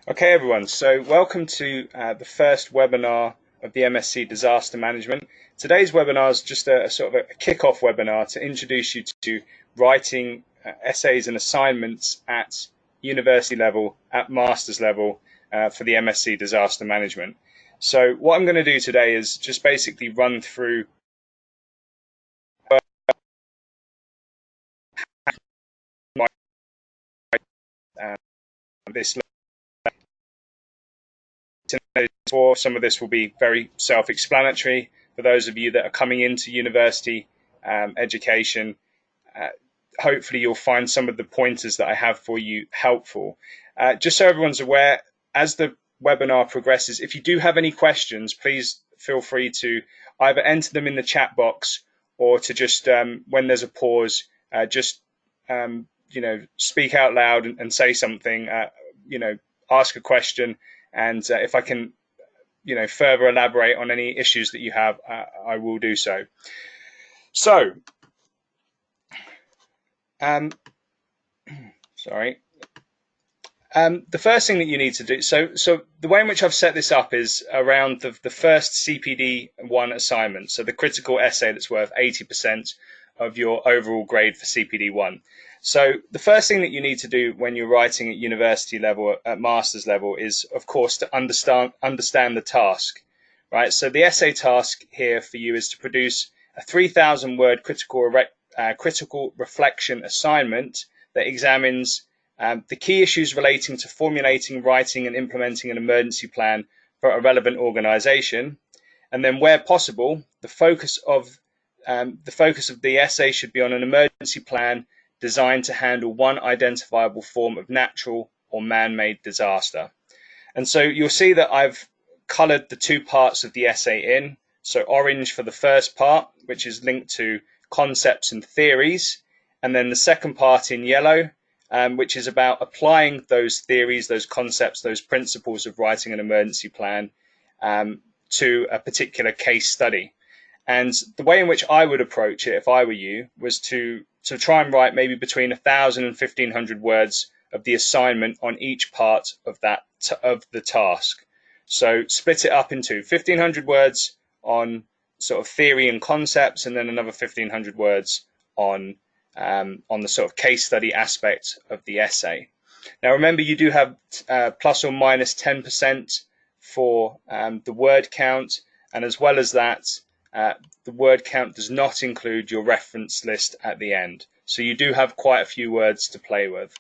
Okay, everyone. So welcome to the first webinar of the MSc Disaster Management. Today's webinar is just a sort of a kick-off webinar to introduce you to writing essays and assignments at university level, at master's level for the MSc Disaster Management. So what I'm going to do today is just basically run through this. Some of this will be very self-explanatory for those of you that are coming into university education. Hopefully you'll find some of the pointers that I have for you helpful. Just so everyone's aware, as the webinar progresses, if you do have any questions, please feel free to either enter them in the chat box or to just, when there's a pause, just speak out loud and say something, ask a question, and if I can further elaborate on any issues that you have, I will do so. So, sorry. The first thing that you need to do, so the way in which I've set this up is around the first CPD1 assignment, so the critical essay that's worth 80% of your overall grade for CPD1. So the first thing that you need to do when you're writing at university level, at master's level, is of course to understand the task, right? So the essay task here for you is to produce a 3,000 word critical reflection assignment that examines the key issues relating to formulating, writing and implementing an emergency plan for a relevant organization. And then where possible, the focus of the essay should be on an emergency plan designed to handle one identifiable form of natural or man-made disaster. And so you'll see that I've colored the two parts of the essay in. So orange for the first part, which is linked to concepts and theories, and then the second part in yellow, which is about applying those theories, those concepts, those principles of writing an emergency plan to a particular case study. And the way in which I would approach it if I were you was to try and write maybe between 1,000 and 1,500 words of the assignment on each part of the task. So split it up into 1,500 words on sort of theory and concepts, and then another 1,500 words on the sort of case study aspect of the essay. Now remember, you do have plus or minus 10% for the word count, and as well as that, the word count does not include your reference list at the end. So you do have quite a few words to play with.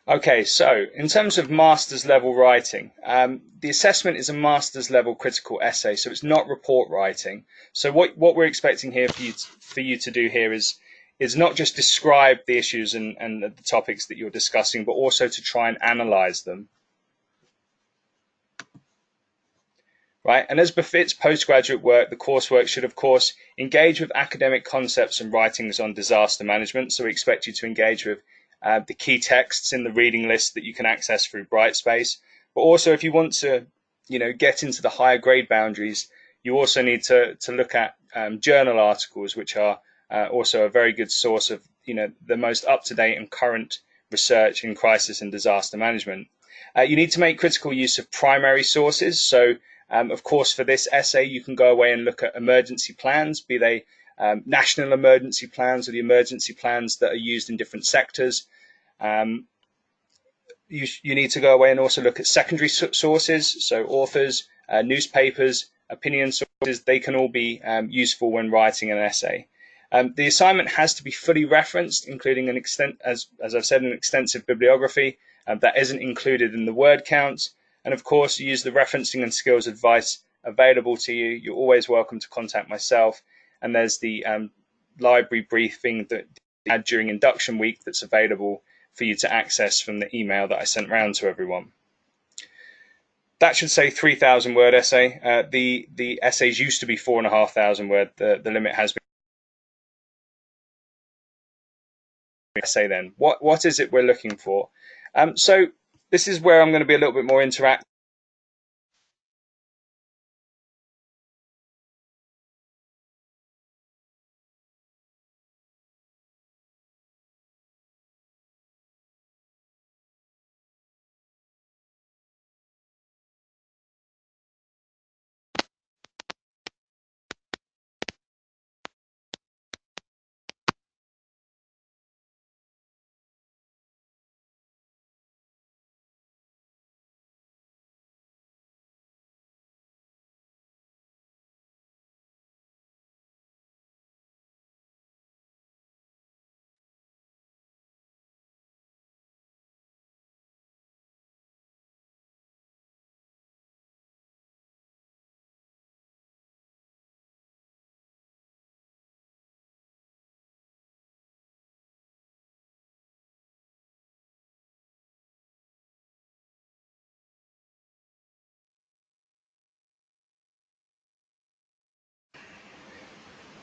Okay, so in terms of master's level writing, the assessment is a master's level critical essay, so it's not report writing. So what we're expecting here for you to do here is not just describe the issues and the topics that you're discussing, but also to try and analyze them. Right? And as befits postgraduate work, the coursework should of course engage with academic concepts and writings on disaster management. So we expect you to engage with the key texts in the reading list that you can access through Brightspace. But also, if you want to, get into the higher grade boundaries, you also need to look at journal articles, which are also a very good source of, the most up-to-date and current research in crisis and disaster management. You need to make critical use of primary sources. So, of course, for this essay, you can go away and look at emergency plans, be they national emergency plans or the emergency plans that are used in different sectors. You need to go away and also look at secondary sources, so authors, newspapers, opinion sources. They can all be useful when writing an essay. The assignment has to be fully referenced, including as I've said, an extensive bibliography that isn't included in the word count. And of course, use the referencing and skills advice available to you. You're always welcome to contact myself. And there's the library briefing that I had during induction week that's available for you to access from the email that I sent round to everyone. That should say 3,000 word essay. The essays used to be 4,500 word. The limit has been essay then. What is it we're looking for? So this is where I'm going to be a little bit more interactive.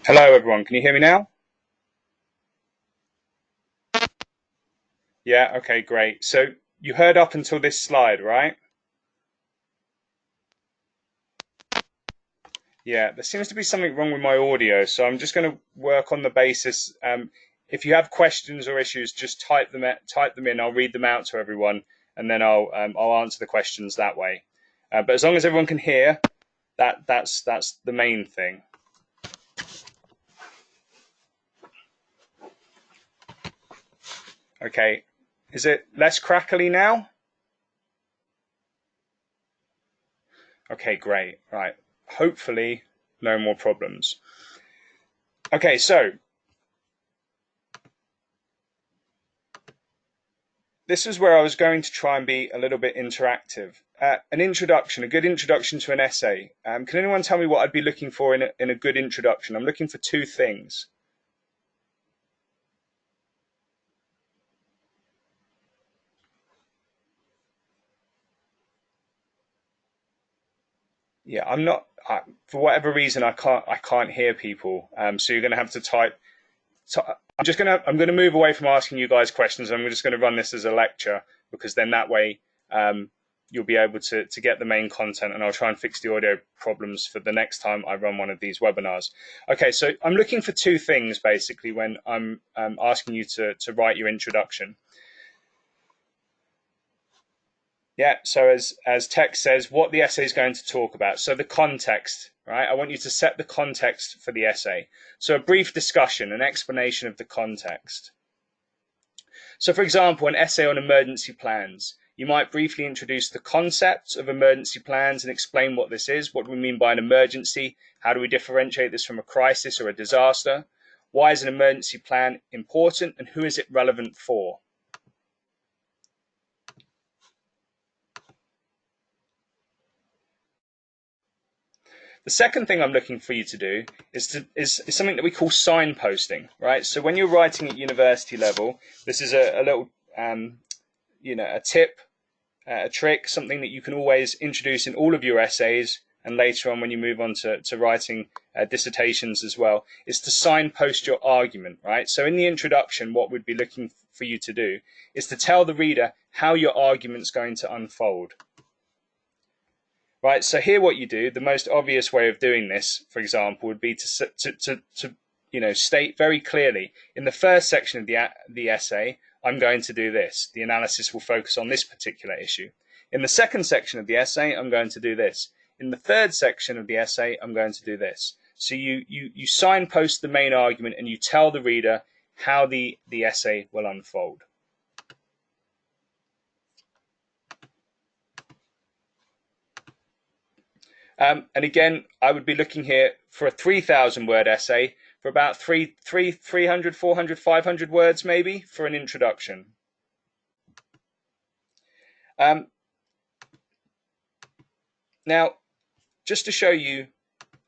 Hello, everyone. Can you hear me now? Yeah. Okay. Great. So you heard up until this slide, right? Yeah, there seems to be something wrong with my audio, so I'm just going to work on the basis. If you have questions or issues, just type them in. I'll read them out to everyone, and then I'll answer the questions that way. But as long as everyone can hear, that's the main thing. Okay, is it less crackly now? Okay, great. Right, hopefully no more problems. Okay, so this is where I was going to try and be a little bit interactive. An introduction, a good introduction to an essay. Can anyone tell me what I'd be looking for in a good introduction? I'm looking for two things. Yeah, I'm not. For whatever reason, I can't hear people. So you're going to have to type. So I'm gonna move away from asking you guys questions. I'm just going to run this as a lecture because then that way you'll be able to get the main content, and I'll try and fix the audio problems for the next time I run one of these webinars. Okay, so I'm looking for two things basically when I'm asking you to write your introduction. Yeah, so as text says, what the essay is going to talk about. So the context, right? I want you to set the context for the essay. So a brief discussion, an explanation of the context. So for example, an essay on emergency plans. You might briefly introduce the concept of emergency plans and explain what this is. What do we mean by an emergency? How do we differentiate this from a crisis or a disaster? Why is an emergency plan important and who is it relevant for? The second thing I'm looking for you to do is something that we call signposting, right? So when you're writing at university level, this is a little, a tip, a trick, something that you can always introduce in all of your essays, and later on when you move on to writing dissertations as well, is to signpost your argument, right? So in the introduction, what we'd be looking for you to do is to tell the reader how your argument's going to unfold. Right, so here what you do, the most obvious way of doing this, for example, would be to state very clearly in the first section of the essay, I'm going to do this. The analysis will focus on this particular issue. In the second section of the essay, I'm going to do this. In the third section of the essay, I'm going to do this. So you signpost the main argument and you tell the reader how the essay will unfold. And again, I would be looking here for a 3,000 word essay for about 300, 400, 500 words maybe for an introduction. Now, just to show you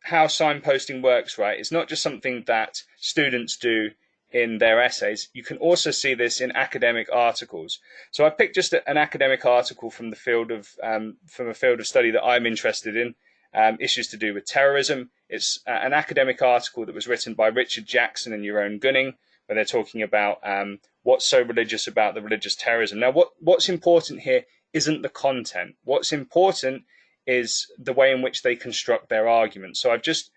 how signposting works, right, it's not just something that students do in their essays. You can also see this in academic articles. So I picked just an academic article from the field of from a field of study that I'm interested in. Issues to do with terrorism. It's an academic article that was written by Richard Jackson and Jeroen Gunning, where they're talking about what's so religious about the religious terrorism. Now, what's important here isn't the content. What's important is the way in which they construct their argument. So I've just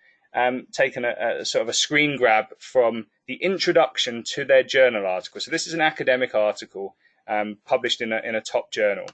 taken a sort of a screen grab from the introduction to their journal article. So this is an academic article published in a top journal.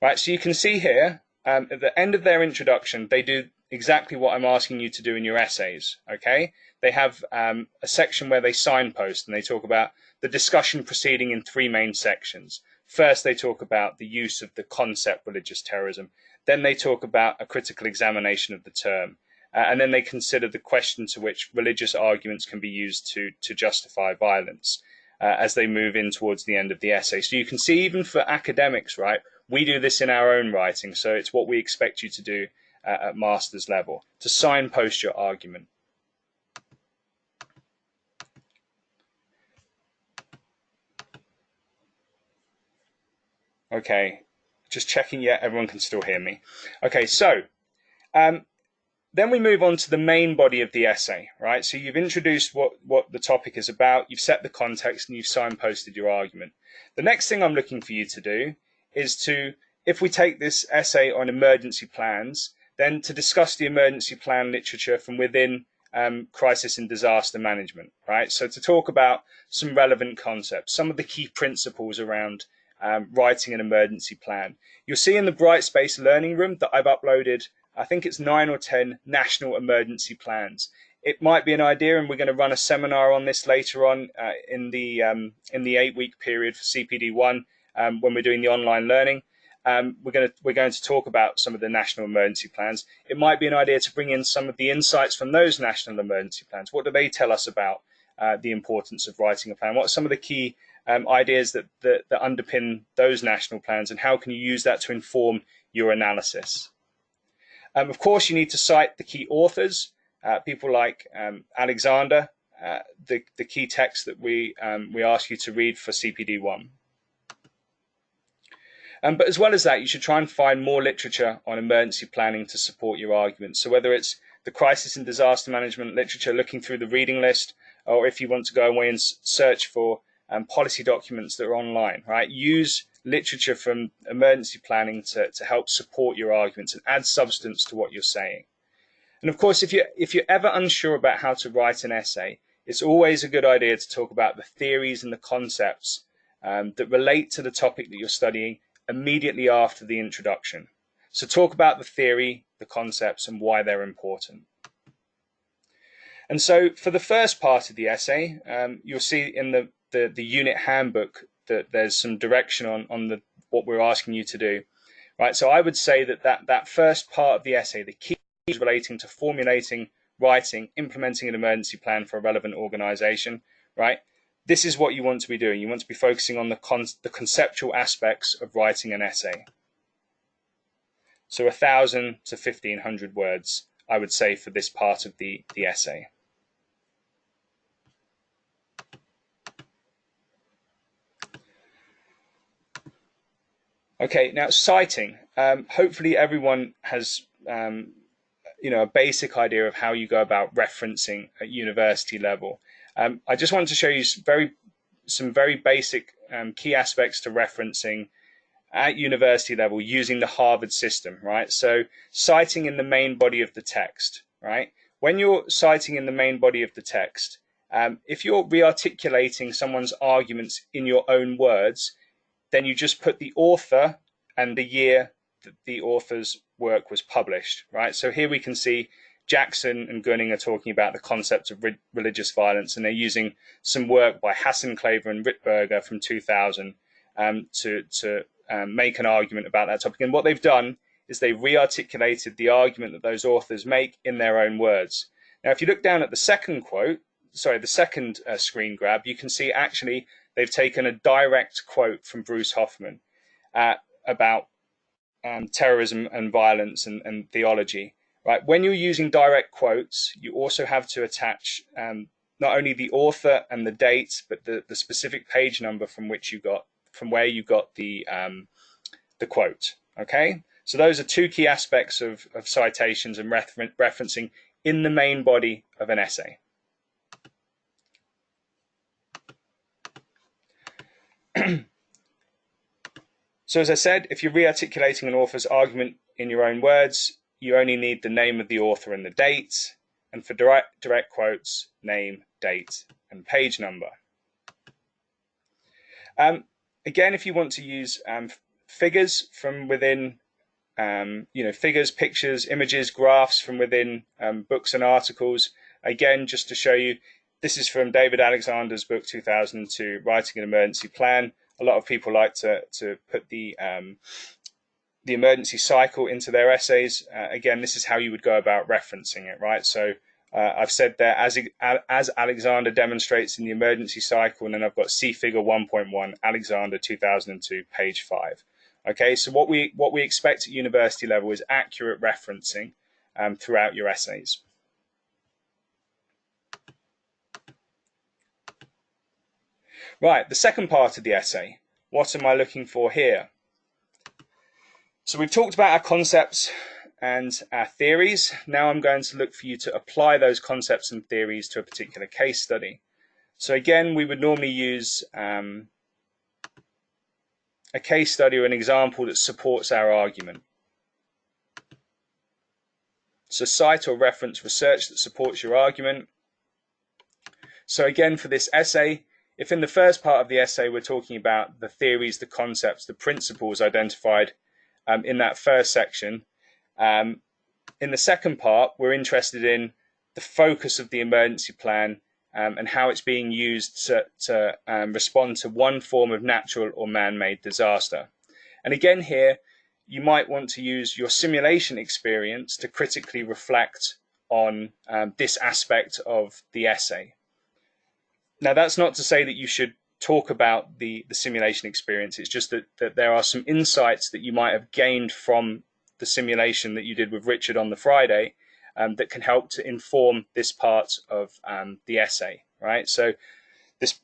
Right, so you can see here at the end of their introduction, they do exactly what I'm asking you to do in your essays. Okay, they have a section where they signpost and they talk about the discussion proceeding in three main sections. First, they talk about the use of the concept religious terrorism. Then they talk about a critical examination of the term. And then they consider the question to which religious arguments can be used to justify violence as they move in towards the end of the essay. So you can see, even for academics, right, we do this in our own writing. So it's what we expect you to do at master's level, to signpost your argument. Okay, just checking, yeah, everyone can still hear me. Okay, so then we move on to the main body of the essay, right? So you've introduced what the topic is about, you've set the context, and you've signposted your argument. The next thing I'm looking for you to do is to, if we take this essay on emergency plans, then to discuss the emergency plan literature from within crisis and disaster management, right? So to talk about some relevant concepts, some of the key principles around writing an emergency plan. You'll see in the Brightspace Learning Room that I've uploaded, I think it's 9 or 10 national emergency plans. It might be an idea, and we're going to run a seminar on this later on in the 8-week period for CPD1 when we're doing the online learning. We're going to talk about some of the national emergency plans. It might be an idea to bring in some of the insights from those national emergency plans. What do they tell us about the importance of writing a plan? What are some of the key ideas that underpin those national plans, and how can you use that to inform your analysis? Of course, you need to cite the key authors, people like Alexander, the key text that we ask you to read for CPD1. But as well as that, you should try and find more literature on emergency planning to support your arguments. So whether it's the crisis and disaster management literature, looking through the reading list, or if you want to go away and search for policy documents that are online, right? Use literature from emergency planning to help support your arguments and add substance to what you're saying. And of course, if you're ever unsure about how to write an essay, it's always a good idea to talk about the theories and the concepts that relate to the topic that you're studying immediately after the introduction. So talk about the theory, the concepts, and why they're important. And so for the first part of the essay, you'll see in the unit handbook that there's some direction on what we're asking you to do, right? So I would say that first part of the essay, the key is relating to formulating, writing, implementing an emergency plan for a relevant organization, right? This is what you want to be doing. You want to be focusing on the conceptual aspects of writing an essay. So 1,000 to 1,500 words, I would say, for this part of the essay. Okay, now citing. Hopefully everyone has a basic idea of how you go about referencing at university level. I just wanted to show you some very basic key aspects to referencing at university level using the Harvard system, right? So citing in the main body of the text, right? When you're citing in the main body of the text, if you're re-articulating someone's arguments in your own words, then you just put the author and the year that the author's work was published, right? So here we can see Jackson and Gunning are talking about the concept of religious violence, and they're using some work by Hassan Claver and Rittberger from 2000 to make an argument about that topic. And what they've done is they've re-articulated the argument that those authors make in their own words. Now, if you look down at the second screen grab, you can see actually they've taken a direct quote from Bruce Hoffman about terrorism and violence and theology. Right? When you're using direct quotes, you also have to attach not only the author and the date, but the specific page number from where you got the quote. Okay, so those are two key aspects of citations and referencing in the main body of an essay. So as I said, if you're re-articulating an author's argument in your own words, you only need the name of the author and the date, and for direct quotes, name, date, and page number. Again, if you want to use figures from within, figures, pictures, images, graphs from within books and articles, again, just to show you, this is from David Alexander's book 2002, Writing an Emergency Plan. A lot of people like to put the emergency cycle into their essays. Again, this is how you would go about referencing it, right? So I've said there, as Alexander demonstrates in the emergency cycle, and then I've got see figure 1.1, Alexander 2002, page 5. Okay, so what we expect at university level is accurate referencing throughout your essays. Right, the second part of the essay, what am I looking for here? So we've talked about our concepts and our theories. Now I'm going to look for you to apply those concepts and theories to a particular case study. So again, we would normally use a case study or an example that supports our argument. So cite or reference research that supports your argument. So again, for this essay, if in the first part of the essay we're talking about the theories, the concepts, the principles identified in that first section, in the second part we're interested in the focus of the emergency plan and how it's being used to respond to one form of natural or man-made disaster. And again here, you might want to use your simulation experience to critically reflect on this aspect of the essay. Now, that's not to say that you should talk about the simulation experience. It's just that there are some insights that you might have gained from the simulation that you did with Richard on the Friday that can help to inform this part of the essay, right? So this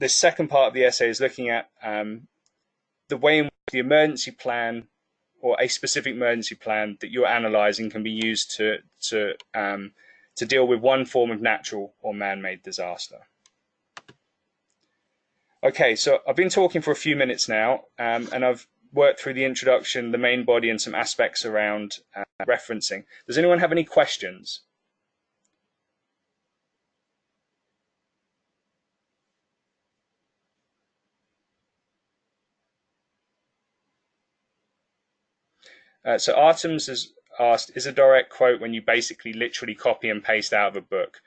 second part of the essay is looking at the way in which the emergency plan or a specific emergency plan that you're analysing can be used to deal with one form of natural or man-made disaster. Okay, so I've been talking for a few minutes now, and I've worked through the introduction, the main body, and some aspects around referencing. Does anyone have any questions? So Artems has asked, is a direct quote when you basically literally copy and paste out of a book?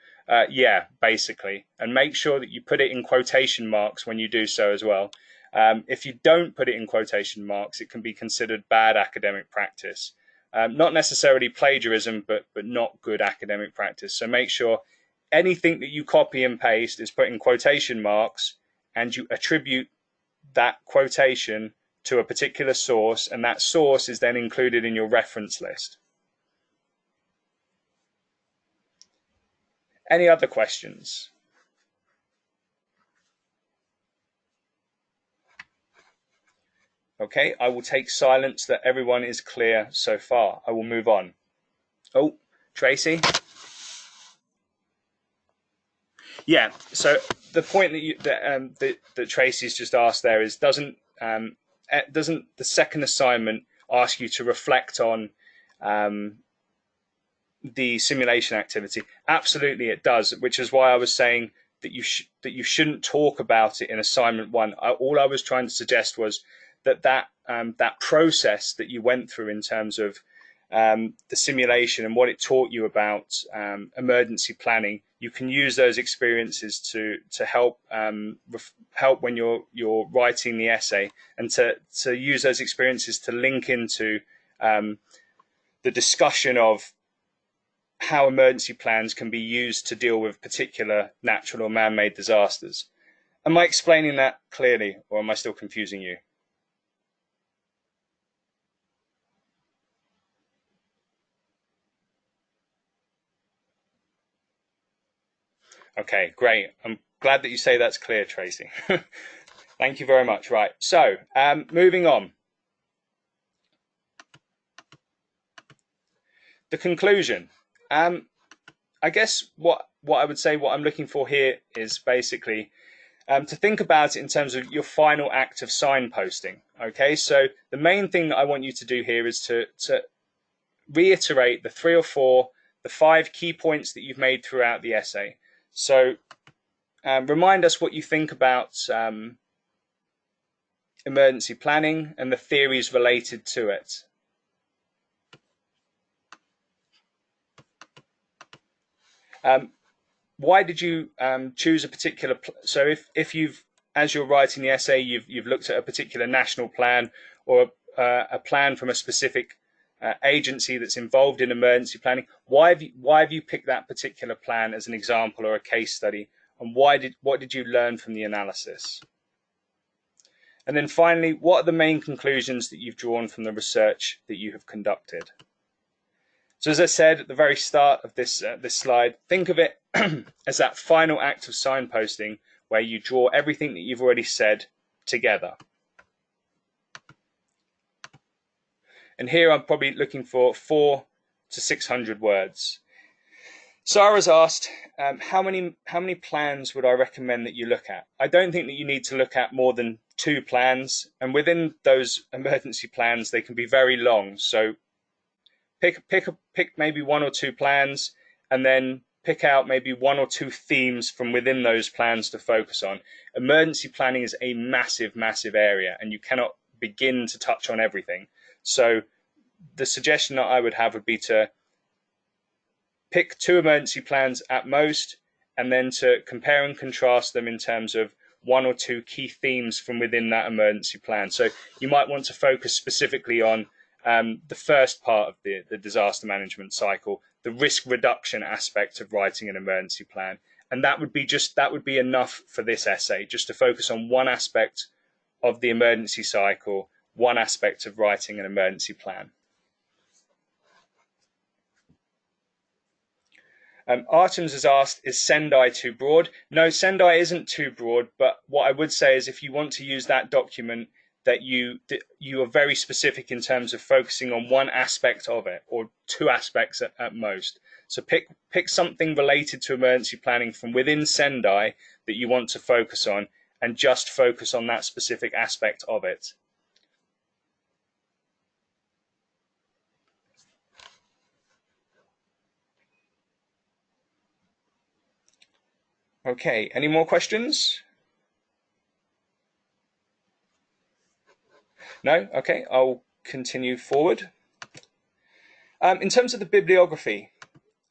Yeah, basically. And make sure that you put it in quotation marks when you do so as well. If you don't put it in quotation marks, it can be considered bad academic practice. Not necessarily plagiarism, but not good academic practice. So make sure anything that you copy and paste is put in quotation marks, and you attribute that quotation to a particular source, and that source is then included in your reference list. Any other questions? Okay, I will take silence that everyone is clear so far. I will move on. Oh, Tracy? Yeah, so the point that Tracy's just asked there is, doesn't the second assignment ask you to reflect on the simulation activity? Absolutely it does, which is why I was saying that you shouldn't talk about it in assignment 1. All I was trying to suggest was that process that you went through in terms of the simulation and what it taught you about emergency planning, you can use those experiences to help when you're writing the essay, and to use those experiences to link into the discussion of how emergency plans can be used to deal with particular natural or man-made disasters. Am I explaining that clearly, or am I still confusing you? Okay, great. I'm glad that you say that's clear, Tracy. Thank you very much. Right, so moving on. The conclusion. I guess what I would say, what I'm looking for here is basically to think about it in terms of your final act of signposting. Okay, so the main thing that I want you to do here is to reiterate the three or four, the five key points that you've made throughout the essay. So remind us what you think about emergency planning and the theories related to it. Why did you choose a particular? So if you've, as you're writing the essay, you've looked at a particular national plan or a plan from a specific agency that's involved in emergency planning. Why have you picked that particular plan as an example or a case study? And what did you learn from the analysis? And then finally, what are the main conclusions that you've drawn from the research that you have conducted? So as I said at the very start of this slide, think of it as that final act of signposting where you draw everything that you've already said together. And here I'm probably looking for 400 to 600 words. Sarah's asked, how many plans would I recommend that you look at? I don't think that you need to look at more than 2 plans, and within those emergency plans they can be very long. So pick maybe 1 or 2 plans, and then pick out maybe 1 or 2 themes from within those plans to focus on. Emergency planning is a massive area, and you cannot begin to touch on everything. So the suggestion that I would have would be to pick 2 emergency plans at most, and then to compare and contrast them in terms of 1 or 2 key themes from within that emergency plan. So you might want to focus specifically on the first part of the disaster management cycle, the risk reduction aspect of writing an emergency plan. And that would be enough for this essay, just to focus on one aspect of the emergency cycle, one aspect of writing an emergency plan. Artems has asked, is Sendai too broad? No, Sendai isn't too broad, but what I would say is if you want to use that document, that you are very specific in terms of focusing on one aspect of it, or 2 aspects at most. So pick something related to emergency planning from within Sendai that you want to focus on, and just focus on that specific aspect of it. Okay, any more questions? No? Okay, I'll continue forward. In terms of the bibliography,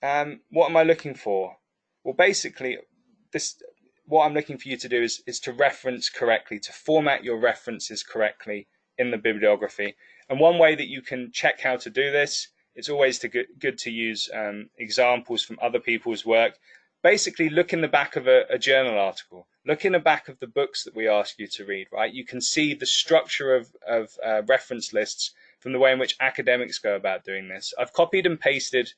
what am I looking for? Well, basically, what I'm looking for you to do is to reference correctly, to format your references correctly in the bibliography. And one way that you can check how to do this, it's always good to use examples from other people's work. Basically, look in the back of a journal article. Look in the back of the books that we ask you to read, right? You can see the structure of reference lists from the way in which academics go about doing this. I've copied and pasted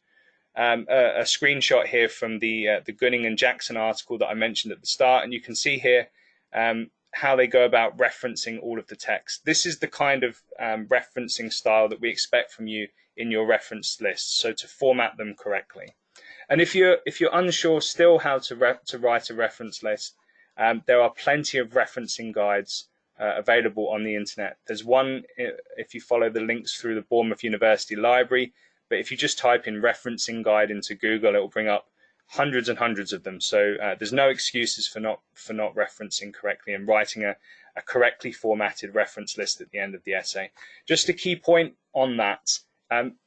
a screenshot here from the Gunning and Jackson article that I mentioned at the start, and you can see here how they go about referencing all of the text. This is the kind of referencing style that we expect from you in your reference lists, so to format them correctly. And if you're unsure still how to write a reference list, there are plenty of referencing guides available on the internet. There's one if you follow the links through the Bournemouth University Library, but if you just type in referencing guide into Google, it will bring up hundreds and hundreds of them. So there's no excuses for not referencing correctly and writing a correctly formatted reference list at the end of the essay. Just a key point on that.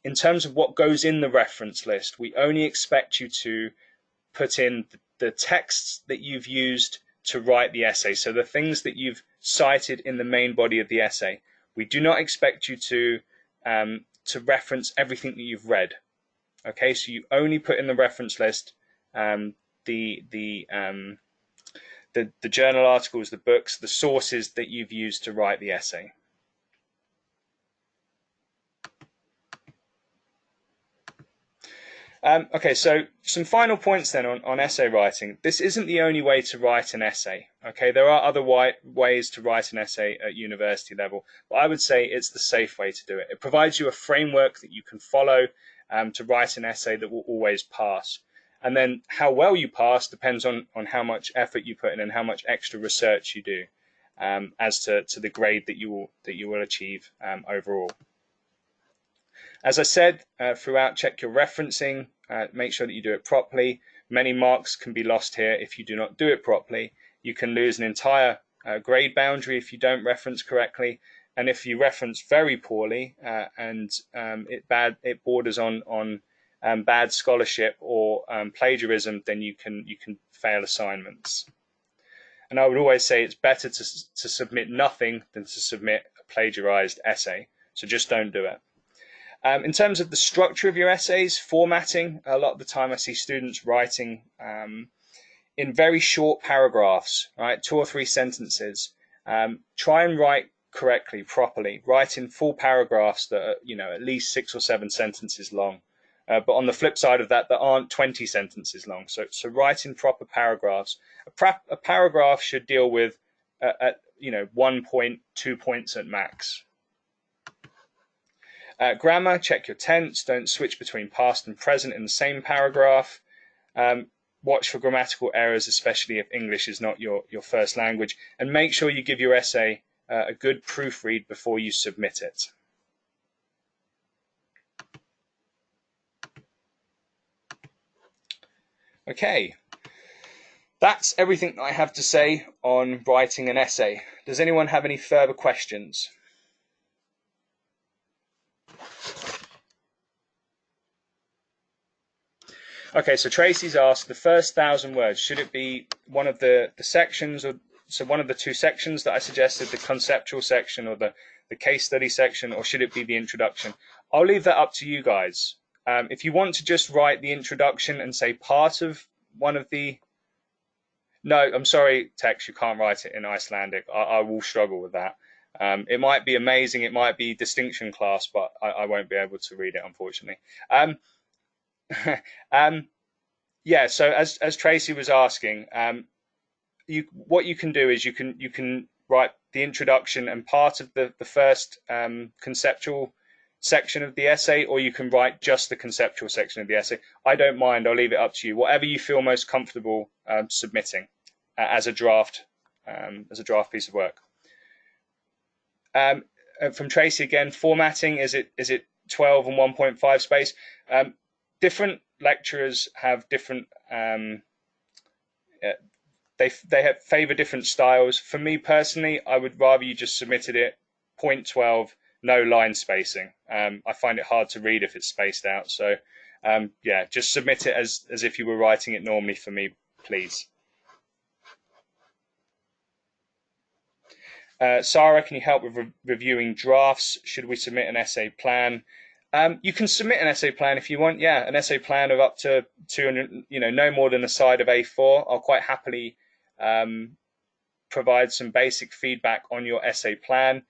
In terms of what goes in the reference list, we only expect you to put in the texts that you've used to write the essay, so the things that you've cited in the main body of the essay. We do not expect you to reference everything that you've read. Okay, so you only put in the reference list the journal articles, the books, the sources that you've used to write the essay. Okay, so some final points then on essay writing. This isn't the only way to write an essay. Okay, there are other ways to write an essay at university level, but I would say it's the safe way to do it. It provides you a framework that you can follow to write an essay that will always pass. And then how well you pass depends on how much effort you put in and how much extra research you do, as to the grade that you will achieve overall. As I said throughout, check your referencing, make sure that you do it properly. Many marks can be lost here if you do not do it properly. You can lose an entire grade boundary if you don't reference correctly, and if you reference very poorly and it borders on bad scholarship or plagiarism, then you can fail assignments. And I would always say it's better to submit nothing than to submit a plagiarized essay. So just don't do it. In terms of the structure of your essays, formatting, a lot of the time I see students writing in very short paragraphs, right, 2 or 3 sentences. Try and write correctly, properly. Write in full paragraphs that are, at least 6 or 7 sentences long. But on the flip side of that, that aren't 20 sentences long. So write in proper paragraphs. A paragraph should deal with, 1 point, 2 points at max. Grammar, check your tense. Don't switch between past and present in the same paragraph. Watch for grammatical errors, especially if English is not your first language. And make sure you give your essay a good proofread before you submit it. Okay, that's everything I have to say on writing an essay. Does anyone have any further questions? Okay, so Tracy's asked, the first 1,000 words, should it be one of the sections, or so one of the 2 sections that I suggested, the conceptual section or the case study section, or should it be the introduction? I'll leave that up to you guys. If you want to just write the introduction and say part of one of the... No, I'm sorry, Tex, you can't write it in Icelandic. I will struggle with that. It might be amazing, it might be distinction class, but I won't be able to read it, unfortunately. Yeah, so as Tracy was asking, what you can do is you can write the introduction and part of the first conceptual section of the essay, or you can write just the conceptual section of the essay. I don't mind. I'll leave it up to you. Whatever you feel most comfortable submitting as a draft piece of work. From Tracy again, formatting, is it 12 and 1.5 space? Different lecturers have different they have favor different styles. For me personally, I would rather you just submitted it 0.12, no line spacing. I find it hard to read if it's spaced out. So yeah, just submit it as if you were writing it normally for me, please. Sarah, can you help with reviewing drafts? Should we submit an essay plan? You can submit an essay plan if you want. Yeah, an essay plan of up to 200, no more than a side of A4. I'll quite happily provide some basic feedback on your essay plan.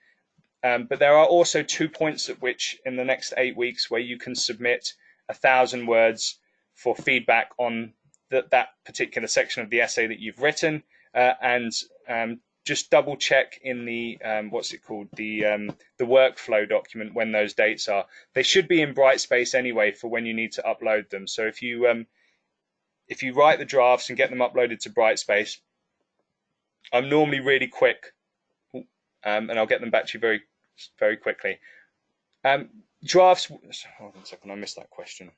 But there are also 2 points at which in the next 8 weeks where you can submit 1,000 words for feedback on that particular section of the essay that you've written, and just double check in the what's it called, the workflow document when those dates are. They should be in Brightspace anyway for when you need to upload them. So if you write the drafts and get them uploaded to Brightspace, I'm normally really quick, and I'll get them back to you very, very quickly. Drafts. Hold on a second, I missed that question.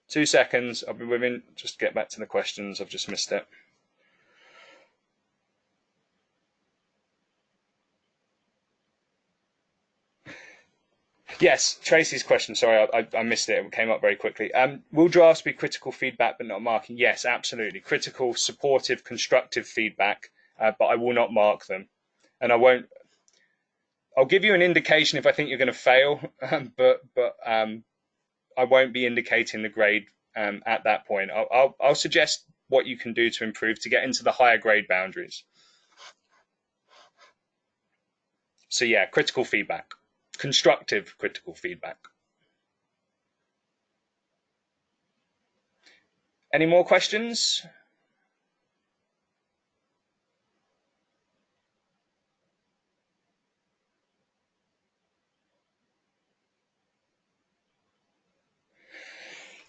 2 seconds. I'll be within. Just get back to the questions. I've just missed it. Yes, Tracy's question. Sorry, I missed it. It came up very quickly. Will drafts be critical feedback but not marking? Yes, absolutely. Critical, supportive, constructive feedback, but I will not mark them, and I won't. I'll give you an indication if I think you're going to fail, but I won't be indicating the grade at that point. I'll suggest what you can do to improve to get into the higher grade boundaries. So yeah, critical feedback, constructive critical feedback. Any more questions?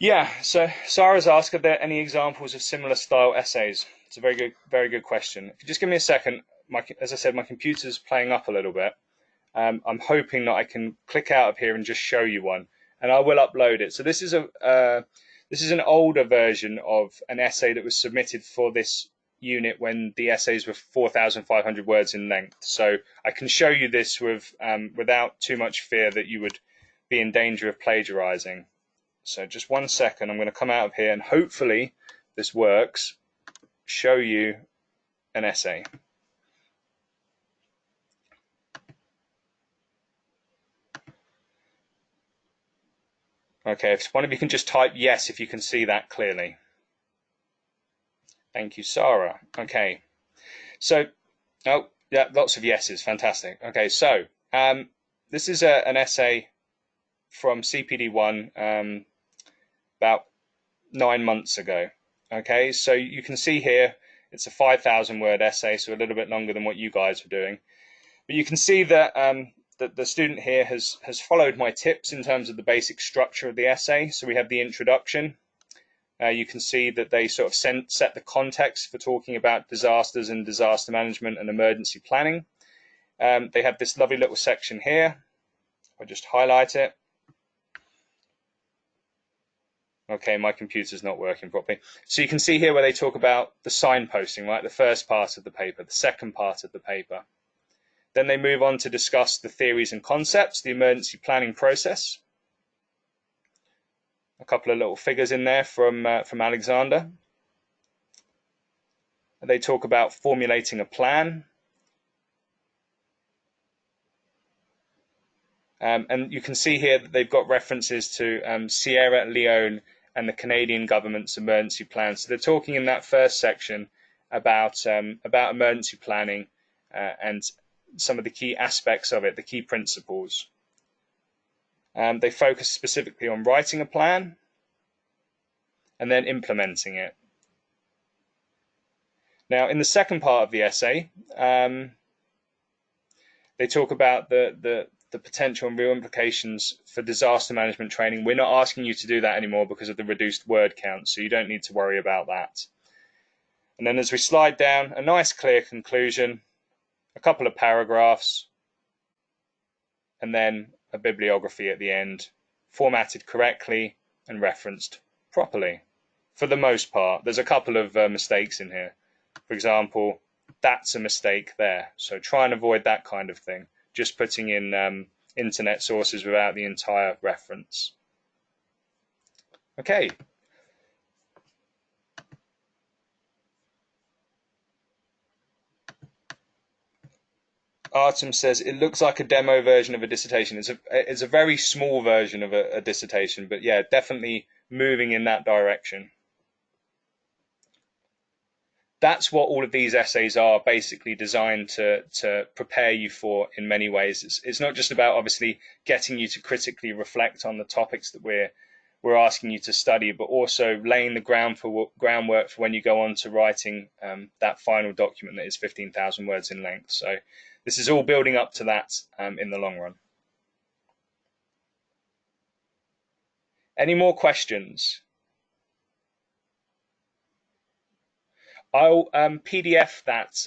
Yeah, so Sarah's asked, are there any examples of similar style essays? It's a very good question. If you just give me a second, as I said, my computer's playing up a little bit. I'm hoping that I can click out of here and just show you one, and I will upload it. So this is an older version of an essay that was submitted for this unit when the essays were 4,500 words in length. So I can show you this without too much fear that you would be in danger of plagiarizing. So just one second, I'm going to come out of here and hopefully this works, show you an essay. Okay, if one of you can just type yes if you can see that clearly. Thank you, Sarah. Okay, so, oh, yeah, lots of yeses, fantastic. Okay, so this is an essay from CPD1 about 9 months ago. Okay, so you can see here it's a 5,000 word essay, so a little bit longer than what you guys were doing. But you can see that that the student here has followed my tips in terms of the basic structure of the essay. So we have the introduction. You can see that they sort of set the context for talking about disasters and disaster management and emergency planning. They have this lovely little section here. I'll just highlight it. Okay, my computer's not working properly. So you can see here where they talk about the signposting, right? The first part of the paper, the second part of the paper. Then they move on to discuss the theories and concepts, the emergency planning process. A couple of little figures in there from Alexander. They talk about formulating a plan. And you can see here that they've got references to Sierra Leone and the Canadian government's emergency plan. So they're talking in that first section about emergency planning and some of the key aspects of it, the key principles. They focus specifically on writing a plan and then implementing it. Now, in the second part of the essay, they talk about the potential and real implications for disaster management training. We're not asking you to do that anymore because of the reduced word count, so you don't need to worry about that. And then as we slide down, a nice clear conclusion, a couple of paragraphs, and then a bibliography at the end, formatted correctly and referenced properly. For the most part, there's a couple of mistakes in here. For example, that's a mistake there. So try and avoid that kind of thing. Just putting in internet sources without the entire reference. Okay. Artem says it looks like a demo version of a dissertation. It's a very small version of a dissertation, but yeah, definitely moving in that direction. That's what all of these essays are basically designed to prepare you for in many ways. It's not just about obviously getting you to critically reflect on the topics that we're asking you to study, but also laying the groundwork for when you go on to writing that final document that is 15,000 words in length. So this is all building up to that in the long run. Any more questions? I'll PDF that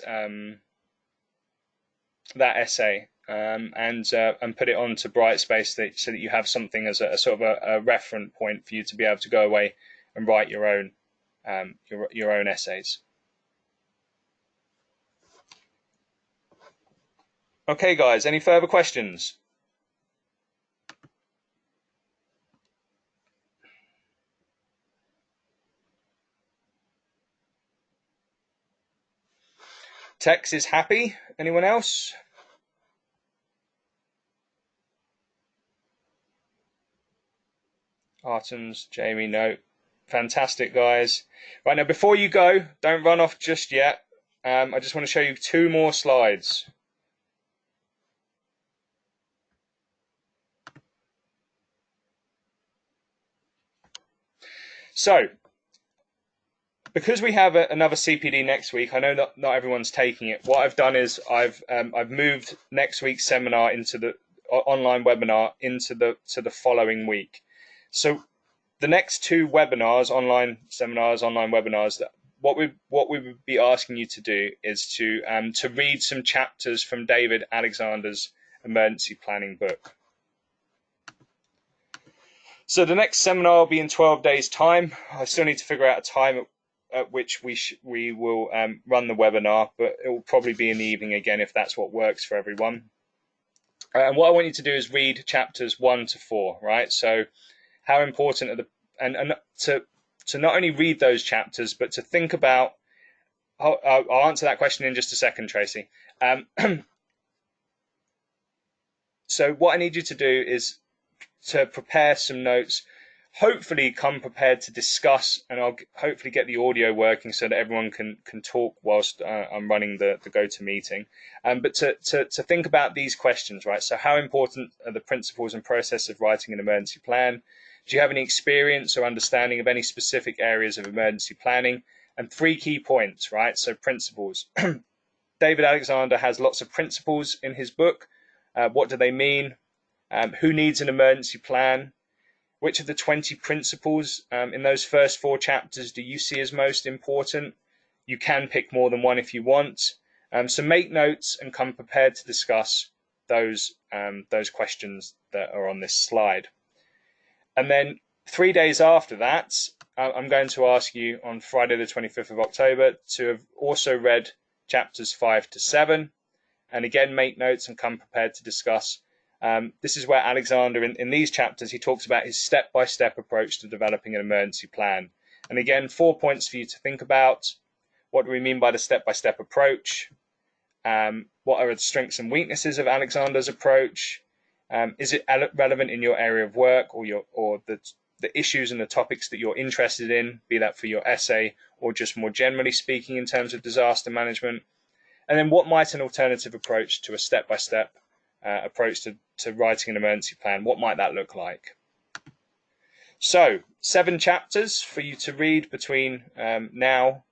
that essay and put it onto Brightspace so that you have something as a sort of a reference point for you to be able to go away and write your own essays. Okay, guys, any further questions? Tex is happy. Anyone else? Artems, Jamie, no. Fantastic, guys. Right, now before you go, don't run off just yet. I just want to show you 2 more slides. So, because we have another CPD next week, I know not everyone's taking it. What I've done is I've moved next week's seminar into the online webinar into the following week. So the next two webinars, online seminars, online webinars, what we would be asking you to do is to read some chapters from David Alexander's emergency planning book. So the next seminar will be in 12 days' time. I still need to figure out a time at which we will run the webinar, but it will probably be in the evening again if that's what works for everyone. And what I want you to do is read chapters 1 to 4, right? So how important are and to not only read those chapters, but to think about. I'll answer that question in just a second, Tracy. So what I need you to do is to prepare some notes, hopefully come prepared to discuss, and I'll hopefully get the audio working so that everyone can talk whilst I'm running the GoToMeeting. But to think about these questions, right? So how important are the principles and process of writing an emergency plan? Do you have any experience or understanding of any specific areas of emergency planning? And 3 key points, right? So principles. David Alexander has lots of principles in his book. What do they mean? Who needs an emergency plan? Which of the 20 principles in those first 4 chapters do you see as most important? You can pick more than one if you want. So make notes and come prepared to discuss those questions that are on this slide. And then 3 days after that, I'm going to ask you on Friday the 25th of October to have also read chapters 5 to 7. And again, make notes and come prepared to discuss. This is where Alexander, in these chapters, he talks about his step-by-step approach to developing an emergency plan. And again, 4 points for you to think about. What do we mean by the step-by-step approach? What are the strengths and weaknesses of Alexander's approach? Is it relevant in your area of work or the issues and the topics that you're interested in, be that for your essay or just more generally speaking in terms of disaster management? And then what might an alternative approach to a step-by-step approach to writing an emergency plan, what might that look like? So 7 chapters for you to read between now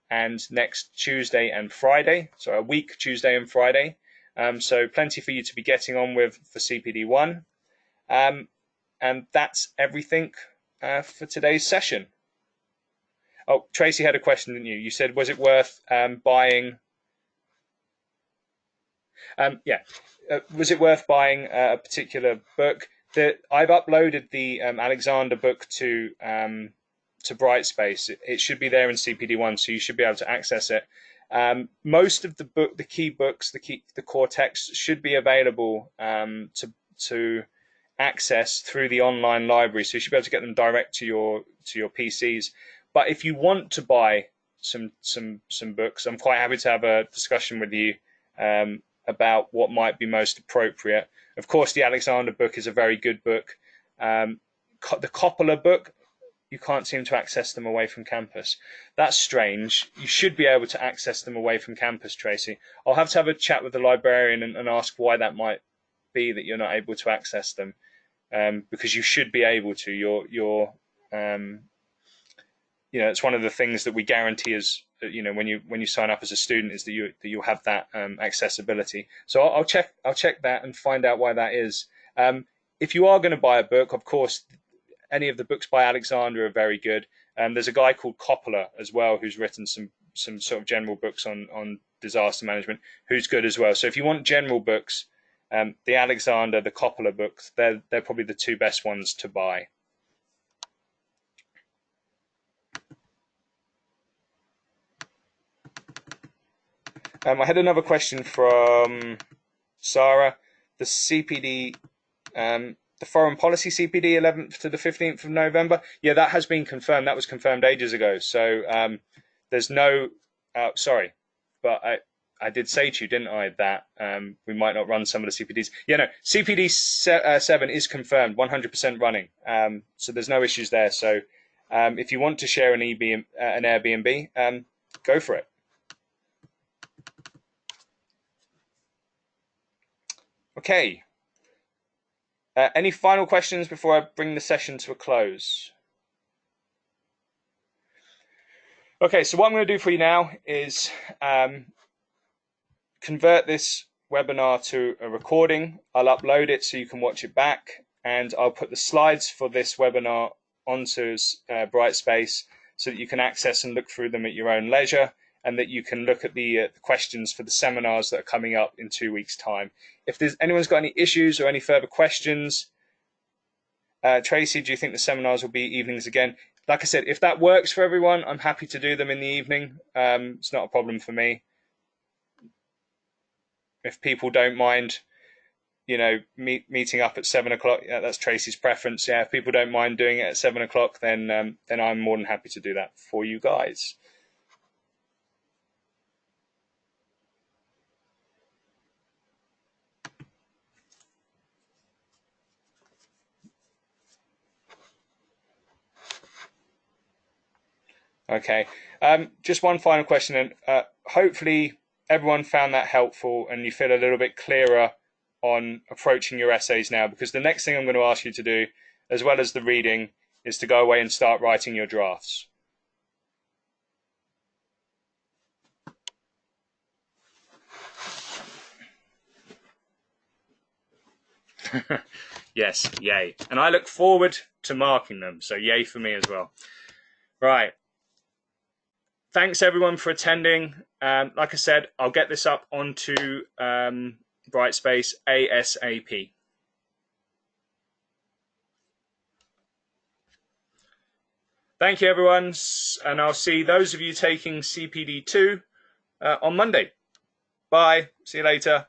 and next Tuesday and Friday, so a week Tuesday and Friday. So plenty for you to be getting on with for CPD1. And that's everything for today's session. Oh, Tracy had a question, didn't you? You said, was it worth buying? Was it worth buying a particular book? I've uploaded the Alexander book to Brightspace. It should be there in CPD1, so you should be able to access it. Most of the key books, the core texts should be available to access through the online library, so you should be able to get them direct to your PCs. But if you want to buy some books, I'm quite happy to have a discussion with you about what might be most appropriate. Of course, the Alexander book is a very good book. The Coppola book, you can't seem to access them away from campus. That's strange. You should be able to access them away from campus, Tracy. I'll have to have a chat with the librarian and ask why that might be that you're not able to access them, because you should be able to. It's one of the things that we guarantee is, when you sign up as a student, is that you'll have that accessibility. So I'll check that and find out why that is. If you are going to buy a book, of course, any of the books by Alexander are very good. There's a guy called Coppola as well who's written some sort of general books on disaster management, who's good as well. So if you want general books, the Alexander, the Coppola books, they're probably the 2 best ones to buy. I had another question from Sarah. The CPD, the Foreign Policy CPD, 11th to the 15th of November. Yeah, that has been confirmed. That was confirmed ages ago. So there's no, sorry, but I did say to you, didn't I, that we might not run some of the CPDs. Yeah, no, CPD 7 is confirmed, 100% running. So there's no issues there. So if you want to share an Airbnb, go for it. Okay. Any final questions before I bring the session to a close? Okay, so what I'm going to do for you now is convert this webinar to a recording. I'll upload it so you can watch it back, and I'll put the slides for this webinar onto Brightspace so that you can access and look through them at your own leisure, and that you can look at the questions for the seminars that are coming up in 2 weeks' time. If anyone's got any issues or any further questions, Tracy, do you think the seminars will be evenings again? Like I said, if that works for everyone, I'm happy to do them in the evening. It's not a problem for me. If people don't mind, meeting up at 7 o'clock, that's Tracy's preference. Yeah, if people don't mind doing it at 7 o'clock, then I'm more than happy to do that for you guys. Okay, just one final question, and hopefully everyone found that helpful and you feel a little bit clearer on approaching your essays now, because the next thing I'm going to ask you to do, as well as the reading, is to go away and start writing your drafts. Yes, yay. And I look forward to marking them, so yay for me as well. Right. Thanks everyone for attending. Like I said, I'll get this up onto Brightspace ASAP. Thank you everyone, and I'll see those of you taking CPD2 on Monday. Bye. See you later.